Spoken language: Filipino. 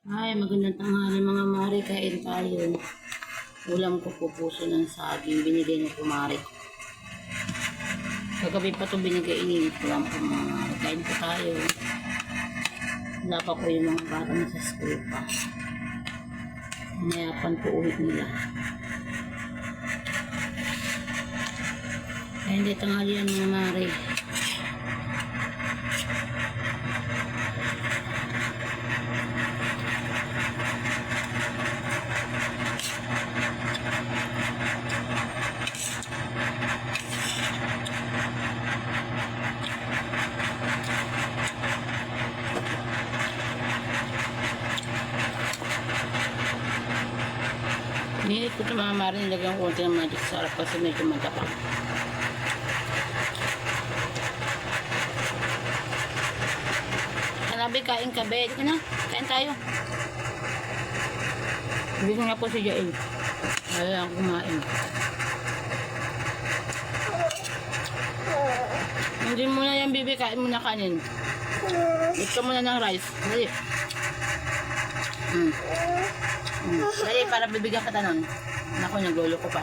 Ay, magandang tanghali mga mare, kain tayo. Ulam ko po puso ng saging, binigay ng kumare ko. Kagabi pa ito binigay, ininit ko lang po mga mare. Kain po tayo. Wala pa po yung mga bata na sa school pa. Nayapan po uwi nila. Ay, hindi tanghali yan mga mare. Nilit ko ito mga mare, nilagyan ko konti ng magic sarap kasi medyo matapang. Kanabi, kain ka, be. Ito na, kain tayo. Hindi ko na po si Jael. Wala lang kumain. Hindi mo na yung bibi, kain mo na kanin. Ito mo na ng rice. Dali. Dali, para bibigyan ka tanon. Naku, naglolo ko pa.